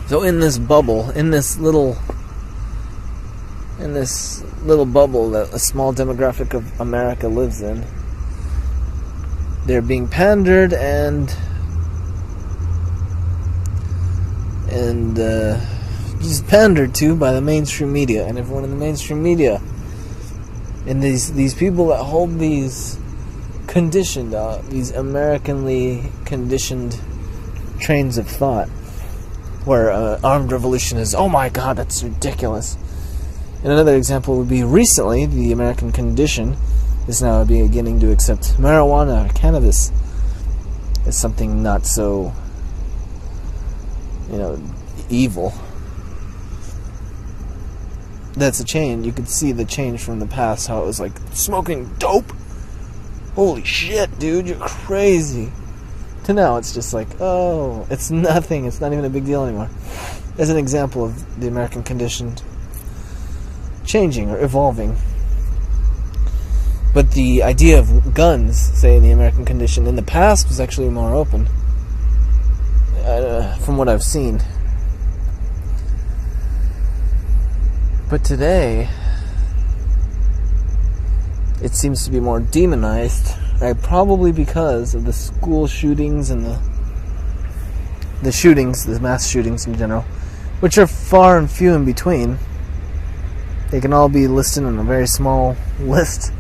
So in this bubble, in this little bubble that a small demographic of America lives in, they're being pandered and just pandered to by the mainstream media and everyone in the mainstream media. And these people that hold these conditioned, these Americanly conditioned trains of thought, where armed revolution is, oh my god, that's ridiculous. And another example would be recently, the American condition is now beginning to accept marijuana or cannabis as something not so, evil. That's a change. You could see the change from the past, how it was like, smoking dope? Holy shit, dude, you're crazy. To now, it's just like, oh, it's nothing. It's not even a big deal anymore. As an example of the American condition changing or evolving. But the idea of guns, say in the American condition, in the past was actually more open. From what I've seen. But today, it seems to be more demonized, probably because of the school shootings and the shootings, the mass shootings in general, which are far and few in between. They can all be listed on a very small list.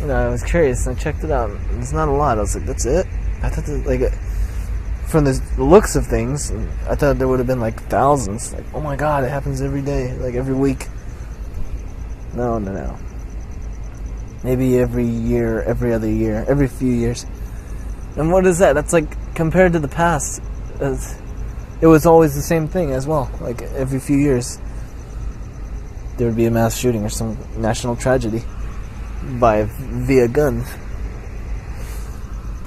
I was curious and I checked it out. It's not a lot. I was like, that's it? I thought that, from the looks of things, I thought there would have been thousands. Oh my god, it happens every day, every week. No. Maybe every year, every other year, every few years. And what is that? That's compared to the past. It was always the same thing as well. Every few years, there would be a mass shooting or some national tragedy via guns.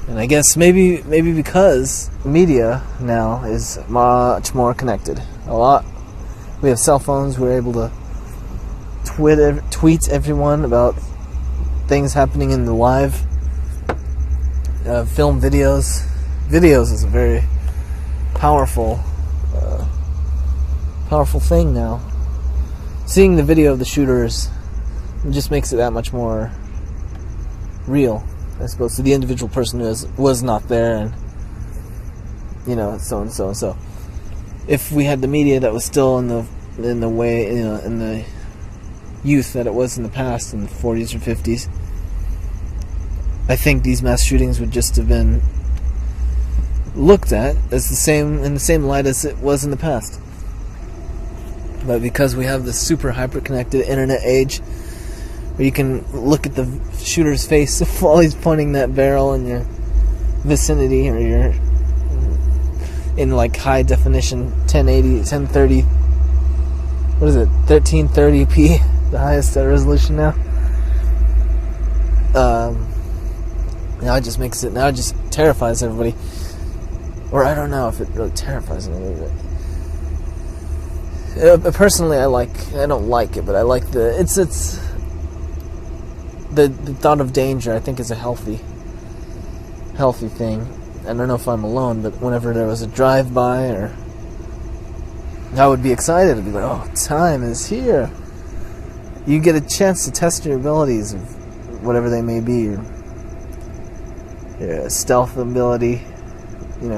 And I guess maybe because media now is much more connected. A lot. We have cell phones. We're able to tweet everyone about things happening in the live. Film videos. Videos is a very powerful thing now. Seeing the video of the shooters just makes it that much more real, I suppose, to the individual person who was not there, and so and so and so. If we had the media that was still in the way, in the youth that it was in the past, in the 40s or 50s, I think these mass shootings would just have been looked at as in the same light as it was in the past. But because we have this super hyper-connected internet age, where you can look at the shooter's face while he's pointing that barrel in your vicinity, or you're in high definition 1080, 1030, what is it, 1330p, the highest resolution now. Now it just terrifies everybody. Or I don't know if it really terrifies anybody. Personally, I don't like it, but I like the thought of danger. I think is a healthy thing. I don't know if I'm alone, but whenever there was a drive-by, or I would be excited. I'd be like, oh, time is here. You get a chance to test your abilities, of whatever they may be. Your stealth ability,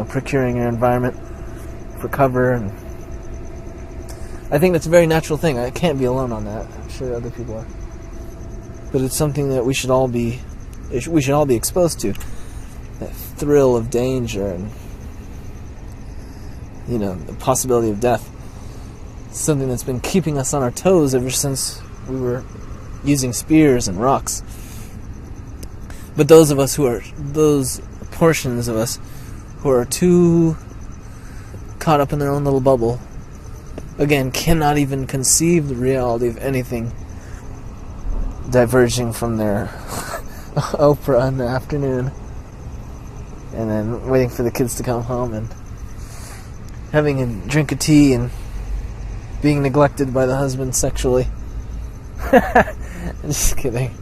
procuring your environment for cover, and I think that's a very natural thing. I can't be alone on that. I'm sure other people are. But it's something that we should all be exposed to. That thrill of danger and, the possibility of death. Something that's been keeping us on our toes ever since we were using spears and rocks. But those portions of us who are too caught up in their own little bubble, again, cannot even conceive the reality of anything diverging from their Oprah in the afternoon, and then waiting for the kids to come home and having a drink of tea and being neglected by the husband sexually. Just kidding.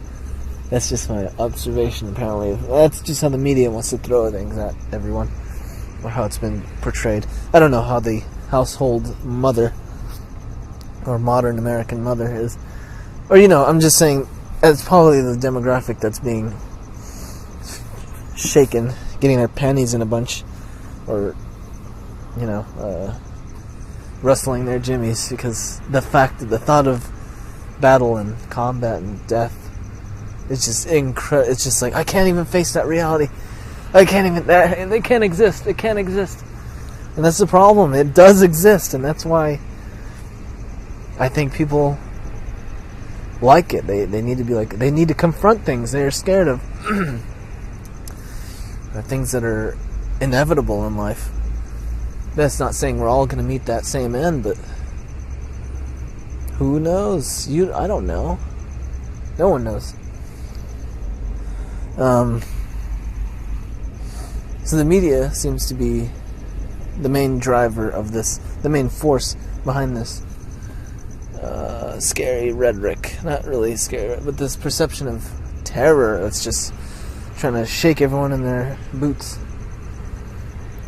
That's just my observation, apparently. That's just how the media wants to throw things at everyone, or how it's been portrayed. I don't know how the household mother, or modern American mother is. Or, you know, I'm just saying, it's probably the demographic that's being shaken, getting their panties in a bunch, or, you know, rustling their jimmies, because the thought of battle and combat and death is just incredible. It's just like, I can't even face that reality. They can't exist. It can't exist. And that's the problem. It does exist, and that's why I think people like it. They need to be like, they need to confront things they're scared of. Things that are inevitable in life. That's not saying we're all going to meet that same end, but who knows? I don't know. No one knows. So the media seems to be the main driver of this, the main force behind this scary rhetoric. Not really scary, but this perception of terror that's just trying to shake everyone in their boots.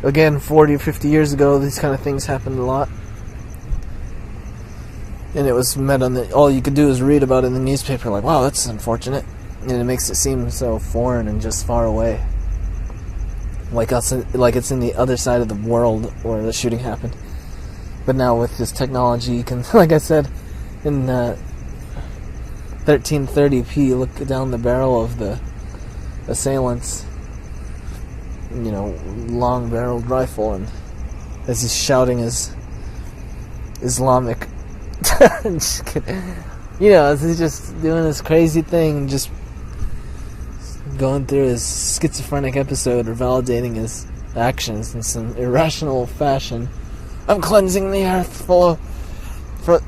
Again, 40 or 50 years ago, these kind of things happened a lot. And it was met on all you could do is read about it in the newspaper, like, wow, that's unfortunate. And it makes it seem so foreign and just far away. Like it's in the other side of the world where the shooting happened. But now with this technology, you can, like I said, in 1330p, look down the barrel of the assailant's, you know, long-barreled rifle, and as he's shouting his Islamic, just kidding. You know, as he's just doing this crazy thing, and just going through his schizophrenic episode, or validating his actions in some irrational fashion. I'm cleansing the earth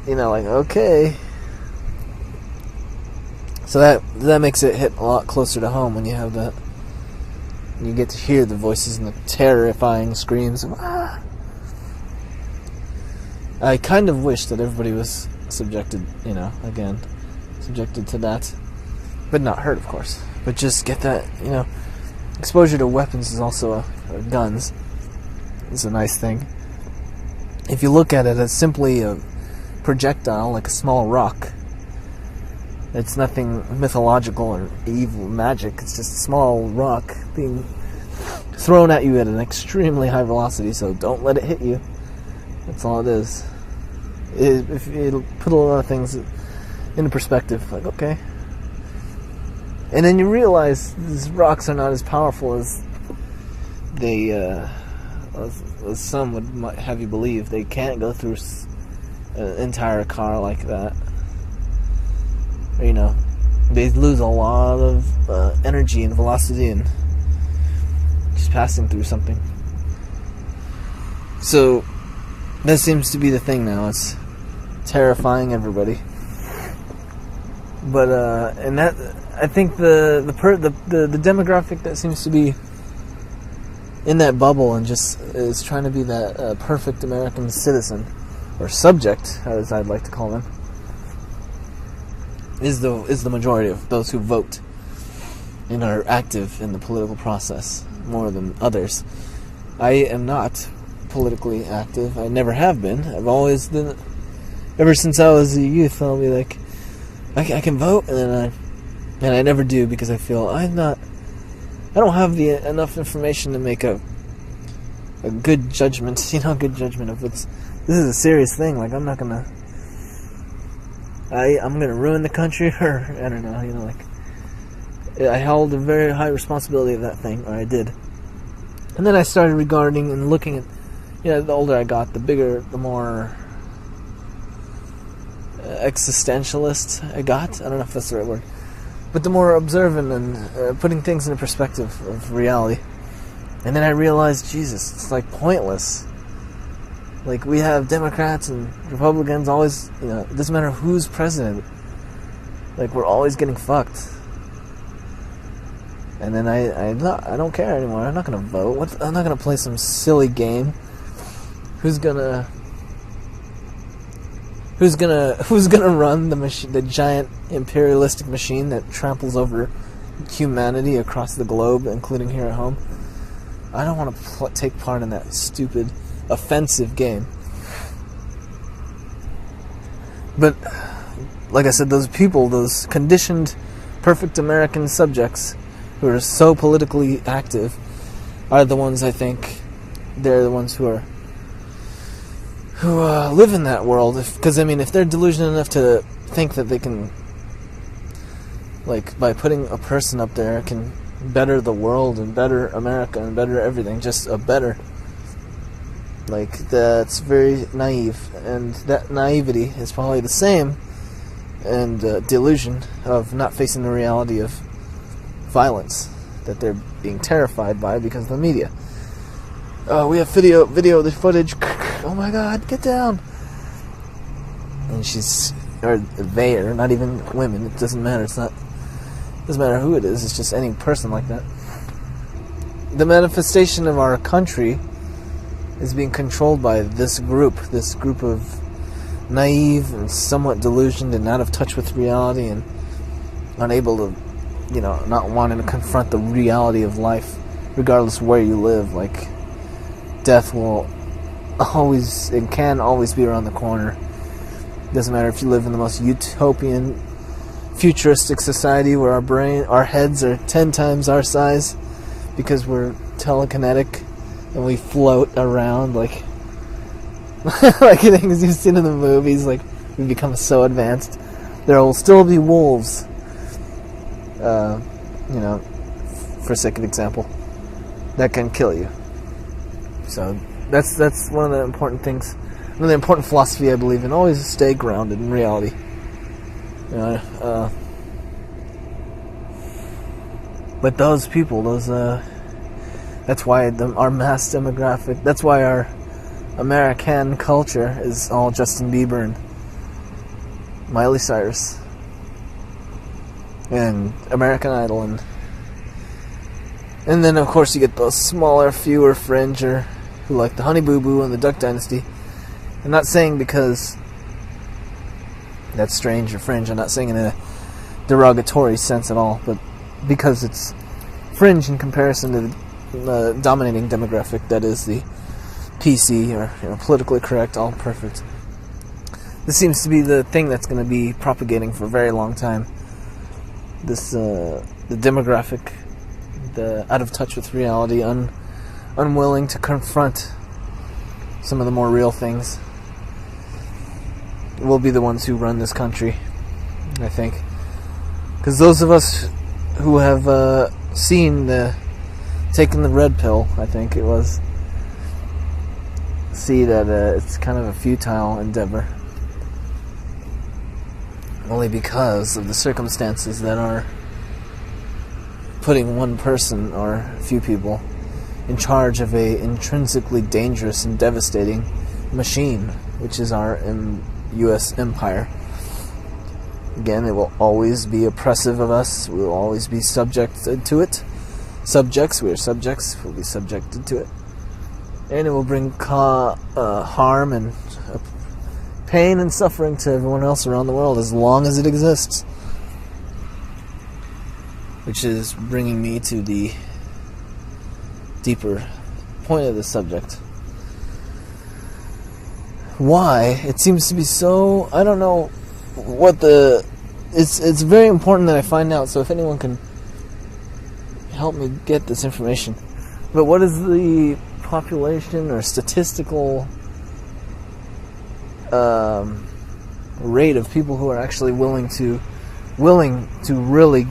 you know, like, okay. So that makes it hit a lot closer to home when you have that. You get to hear the voices and the terrifying screams of, ah. I kind of wish that everybody was subjected to that. But not hurt, of course. But just get that, you know, exposure to weapons is also guns. It's a nice thing. If you look at it as simply a projectile, like a small rock, it's nothing mythological or evil magic. It's just a small rock being thrown at you at an extremely high velocity, so don't let it hit you. That's all it is. It'll put a lot of things into perspective, like, okay. And then you realize these rocks are not as powerful as they, as some would have you believe. They can't go through an entire car like that. You know, they lose a lot of energy and velocity and just passing through something. So that seems to be the thing now. It's terrifying everybody. But and that, I think the demographic that seems to be in that bubble and just is trying to be that perfect American citizen, or subject, as I'd like to call them, is the majority of those who vote and are active in the political process more than others. I am not politically active. I never have been. I've always been, ever since I was a youth. I'll be like, I can vote, and I never do, because I feel I don't have enough information to make a good judgment. You know, good judgment of this is a serious thing. Like, I'm gonna ruin the country, or I don't know. You know, like, I held a very high responsibility of that thing, or I did. And then I started regarding and looking at, you know, the older I got, the more existentialist I got. I don't know if that's the right word. But the more observant and putting things into perspective of reality. And then I realized, Jesus, it's like pointless. Like, we have Democrats and Republicans always, you know, it doesn't matter who's president. Like, we're always getting fucked. And then I don't care anymore. I'm not gonna vote. I'm not gonna play some silly game. Who's gonna run the giant imperialistic machine that tramples over humanity across the globe, including here at home? I don't want to take part in that stupid, offensive game. But, like I said, those people, those conditioned, perfect American subjects who are so politically active are the ones, I think, they're the ones who live in that world. Because, I mean, if they're delusional enough to think that they can, like, by putting a person up there, can better the world and better America and better everything, just a better, like, that's very naive. And that naivety is probably the same and delusion of not facing the reality of violence that they're being terrified by because of the media. We have video, the footage. Oh my God, get down! And they are not even women. It doesn't matter. It doesn't matter who it is. It's just any person like that. The manifestation of our country is being controlled by this group of naive and somewhat delusioned and out of touch with reality and unable to, not wanting to confront the reality of life, regardless of where you live. Like, death will always and can always be around the corner. Doesn't matter if you live in the most utopian, futuristic society where our heads are 10 times our size because we're telekinetic and we float around like like things you've seen in the movies. Like, we become so advanced. There will still be wolves, for sake of example, that can kill you. So that's one of the important things, one of the important philosophy I believe in. Always stay grounded in reality. But those people, that's why our mass demographic, that's why our American culture is all Justin Bieber and Miley Cyrus and American Idol, and then of course you get those smaller, fewer fringe who like the Honey Boo Boo and the Duck Dynasty. I'm not saying because that's strange or fringe. I'm not saying in a derogatory sense at all, but because it's fringe in comparison to the dominating demographic that is the PC or politically correct, all perfect. This seems to be the thing that's going to be propagating for a very long time. This the demographic, the out of touch with reality, unwilling to confront some of the more real things, will be the ones who run this country, I think. Because those of us who have taken the red pill, I think it was, see that it's kind of a futile endeavor, only because of the circumstances that are putting one person or a few people in charge of a intrinsically dangerous and devastating machine, which is our U.S. empire. Again, it will always be oppressive of us. We will always be subjected to it. Subjects, we are subjects, we'll be subjected to it. And it will bring harm and pain and suffering to everyone else around the world as long as it exists. Which is bringing me to the deeper point of the subject. Why? It seems to be so... I don't know what It's very important that I find out, so if anyone can help me get this information. But what is the population or statistical rate of people who are actually willing to really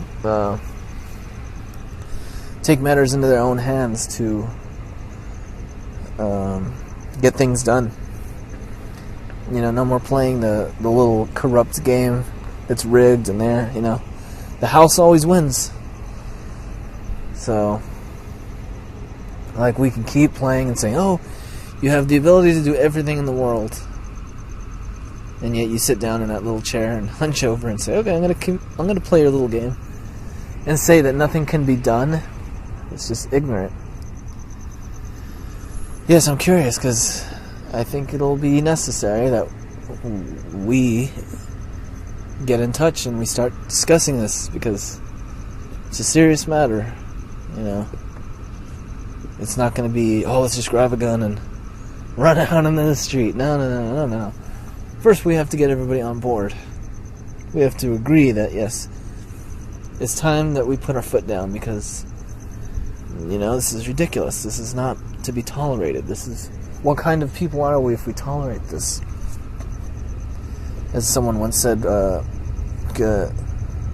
take matters into their own hands to get things done? No more playing the little corrupt game that's rigged and the house always wins. So, like, we can keep playing and saying, oh, you have the ability to do everything in the world. And yet you sit down in that little chair and hunch over and say, okay, I'm gonna play your little game. And say that nothing can be done. It's just ignorant. Yes, I'm curious, because I think it'll be necessary that we get in touch and we start discussing this, because it's a serious matter. It's not going to be, oh, let's just grab a gun and run out into the street. No. first we have to get everybody on board. We have to agree that, yes, it's time that we put our foot down, because, this is ridiculous. This is not to be tolerated. What kind of people are we if we tolerate this? As someone once said,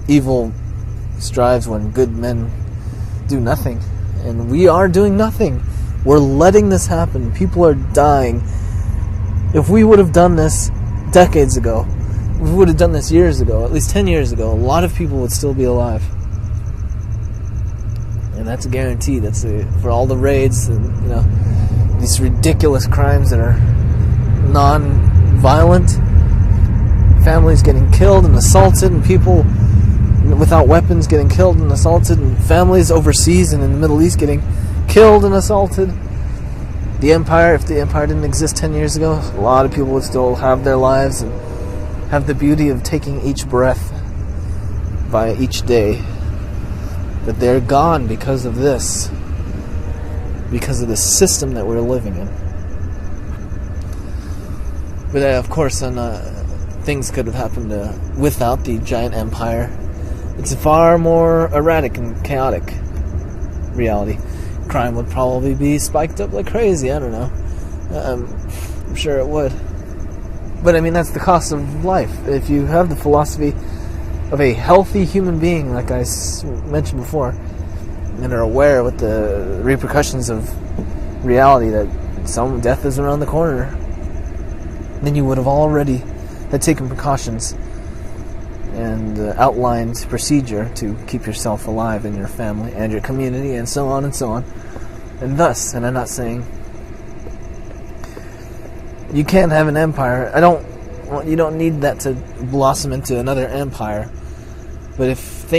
evil strives when good men do nothing. And we are doing nothing. We're letting this happen. People are dying. If we would have done this decades ago, if we would have done this years ago, at least 10 years ago, a lot of people would still be alive. And that's a guarantee. That's for all the raids and, these ridiculous crimes that are non-violent. Families getting killed and assaulted, and people without weapons getting killed and assaulted, and families overseas and in the Middle East getting killed and assaulted. The empire, if the empire didn't exist 10 years ago, a lot of people would still have their lives and have the beauty of taking each breath by each day. But they're gone because of this. Because of the system that we're living in. But of course, things could have happened without the giant empire. It's a far more erratic and chaotic reality. Crime would probably be spiked up like crazy. I don't know. I'm sure it would. But that's the cost of life. If you have the philosophy of a healthy human being, like I mentioned before, and are aware with the repercussions of reality that some death is around the corner, then you would have already had taken precautions and outlined procedure to keep yourself alive and your family and your community and so on and so on. And thus, and I'm not saying you can't have an empire. You don't need that to blossom into another empire. But if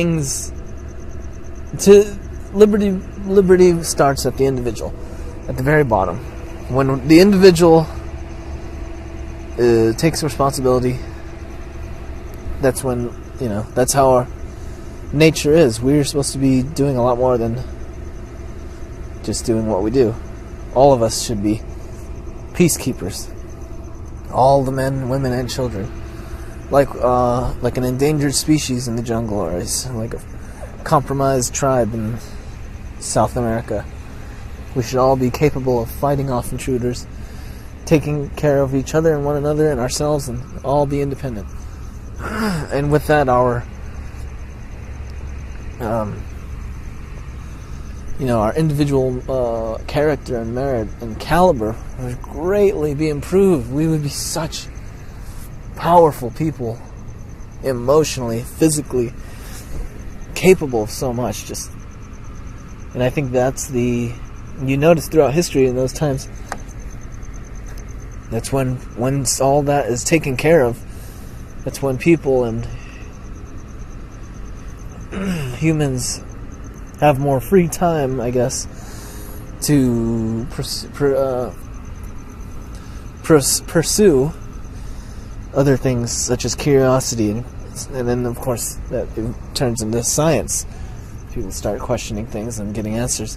liberty starts at the individual, at the very bottom. When the individual takes responsibility, that's when, that's how our nature is. We're supposed to be doing a lot more than just doing what we do. All of us should be peacekeepers. All the men, women, and children. Like an endangered species in the jungle, or like a compromised tribe in South America. We should all be capable of fighting off intruders, taking care of each other and one another and ourselves, and all be independent. And with that, our our individual character and merit and caliber would greatly be improved. We would be such powerful people, emotionally, physically capable of so much. And I think that's you notice throughout history in those times, that's when once all that is taken care of, that's when people and humans have more free time, I guess, to pursue other things such as curiosity, and then of course that it turns into science. People start questioning things and getting answers,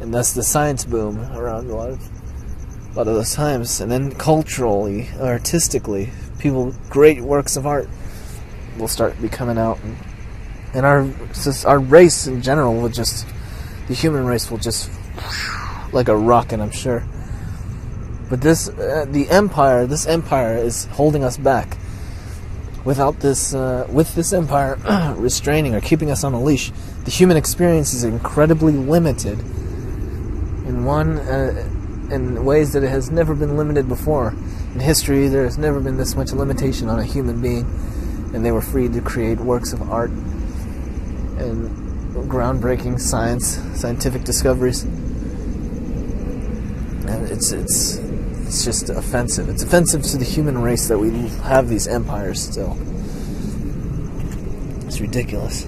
and thus the science boom around a lot of those times. And then culturally, artistically, great works of art will start be coming out, and our race in general the human race will just like a rocket, I'm sure. But this empire is holding us back. With this empire restraining or keeping us on a leash, the human experience is incredibly limited in ways that it has never been limited before. In history, there has never been this much limitation on a human being, and they were free to create works of art and groundbreaking scientific discoveries. And it's just offensive. It's offensive to the human race that we have these empires still. It's ridiculous.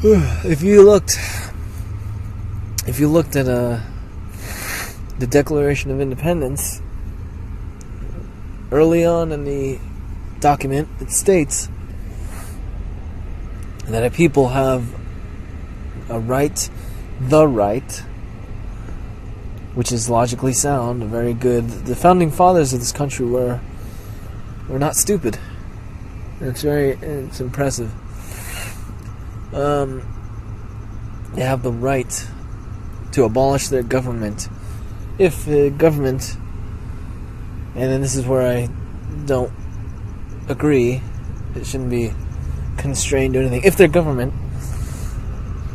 If you looked at the Declaration of Independence, early on in the document, it states that a people have the right which is logically sound, very good. The founding fathers of this country were not stupid. It's impressive. They have the right to abolish their government. If the government, and then this is where I don't agree, it shouldn't be constrained to anything. If their government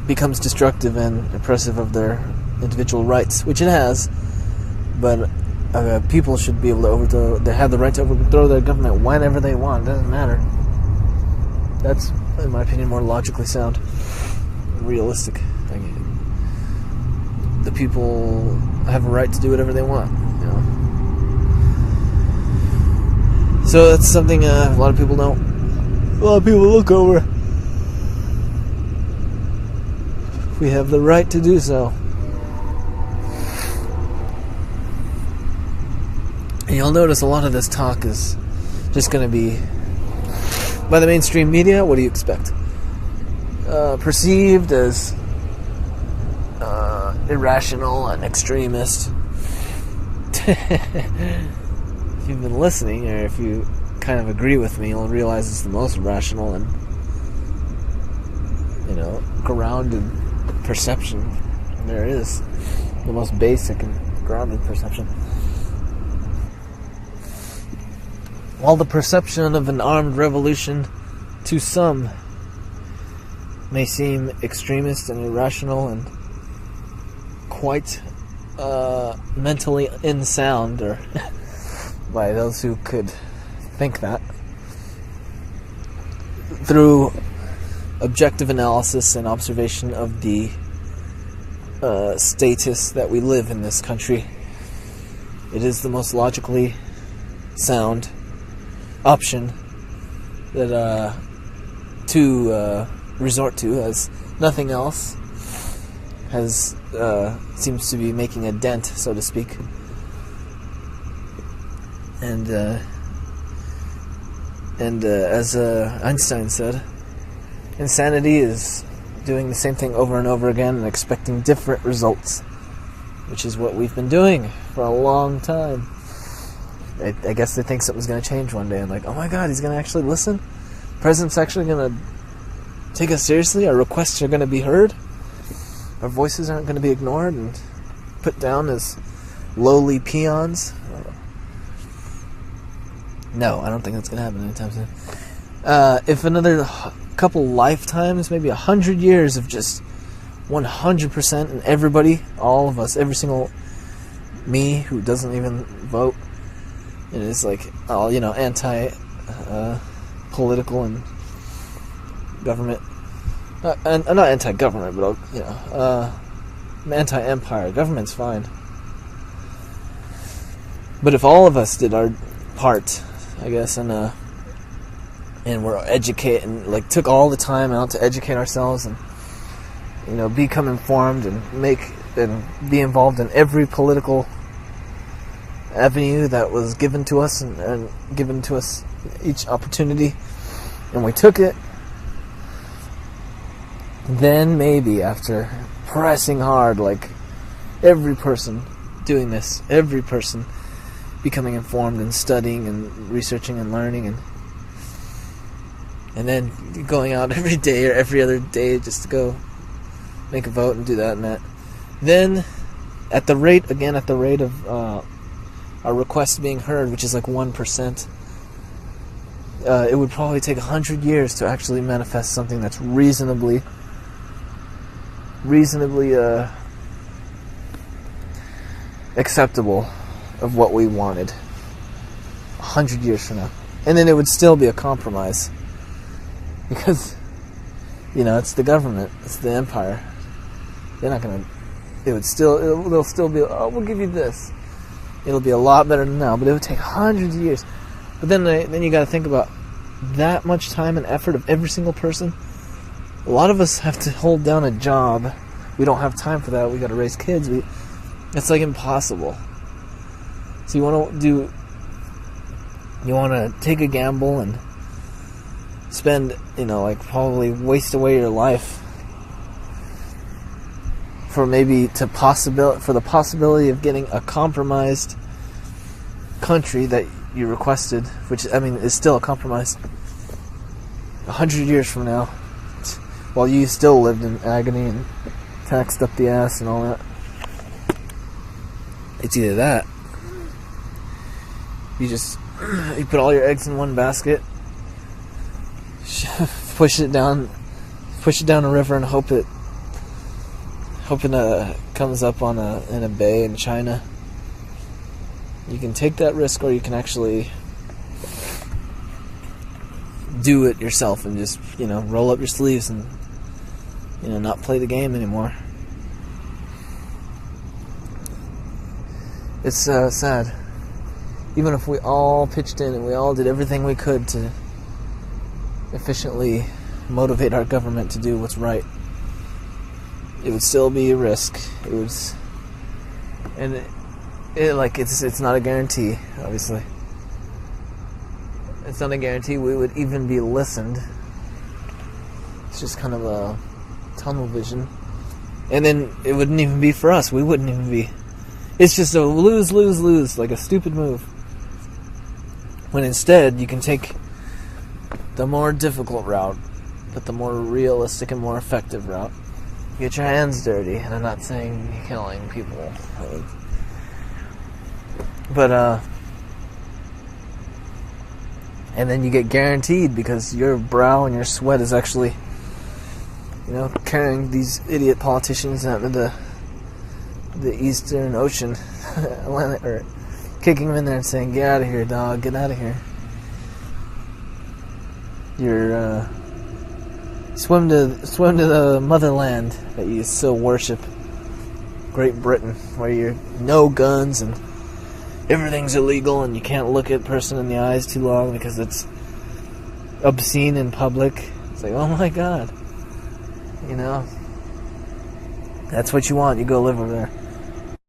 becomes destructive and oppressive of their individual rights, which it has, but people should be able to overthrow. They have the right to overthrow their government whenever they want. It doesn't matter. That's, in my opinion, more logically sound, realistic. The people have a right to do whatever they want. So that's something a lot of people don't. A lot of people look over. We have the right to do so. And you'll notice a lot of this talk is just going to be, by the mainstream media, what do you expect? Perceived as irrational and extremist. If you've been listening, or if you kind of agree with me, you'll realize it's the most rational and, grounded perception there is. The most basic and grounded perception. While the perception of an armed revolution to some may seem extremist and irrational and quite mentally unsound, or by those who could think that, through objective analysis and observation of the status that we live in this country, it is the most logically sound option that to resort to, as nothing else has seems to be making a dent, so to speak. And as Einstein said, insanity is doing the same thing over and over again and expecting different results, which is what we've been doing for a long time. I guess they think something's going to change one day, and like, oh my god, he's going to actually listen? The president's actually going to take us seriously? Our requests are going to be heard? Our voices aren't going to be ignored and put down as lowly peons? No, I don't think that's going to happen anytime soon. If another couple lifetimes, maybe 100 years of just 100% and everybody, all of us, every single me who doesn't even vote, it is like all, anti-political and government, and not anti-government, but anti-empire. Government's fine, but if all of us did our part, I guess, and we're educated and took all the time out to educate ourselves and become informed and be involved in every political avenue that was given to us and given to us each opportunity, and we took it, then maybe after pressing hard, like every person doing this, every person becoming informed and studying and researching and learning and then going out every day or every other day just to go make a vote and do that and that, then at the rate of our requests being heard, which is like 1%, it would probably take 100 years to actually manifest something that's reasonably acceptable of what we wanted 100 years from now. And then it would still be a compromise, because it's the government, it's the empire. They're not gonna, they'll still be, oh, we'll give you this, it'll be a lot better than now, but it would take hundreds of years. But then you got to think about that much time and effort of every single person. A lot of us have to hold down a job. We don't have time for that. We got to raise kids. It's like impossible. So you want to take a gamble and spend, probably waste away your life for the possibility of getting a compromised country that you requested, which I mean is still a compromise. 100 years from now, while you still lived in agony and taxed up the ass and all that, it's either that you put all your eggs in one basket, push it down a river and hope it comes up in a bay in China. You can take that risk, or you can actually do it yourself and just, roll up your sleeves and, not play the game anymore. It's sad. Even if we all pitched in and we all did everything we could to efficiently motivate our government to do what's right, it would still be a risk. It's not a guarantee, obviously. It's not a guarantee we would even be listened. It's just kind of a tunnel vision. And then it wouldn't even be for us. We wouldn't even be. It's just a lose, lose, lose, like a stupid move. When instead you can take the more difficult route, but the more realistic and more effective route. Get your hands dirty, and I'm not saying killing people. But, and then you get guaranteed, because your brow and your sweat is actually, carrying these idiot politicians out to the Eastern Ocean, or kicking them in there and saying, "Get out of here, dog! Get out of here." You're swim to the motherland that you so worship, Great Britain, where you're no guns and everything's illegal, and you can't look at a person in the eyes too long because it's obscene in public. It's like, oh my God, that's what you want. You go live over there.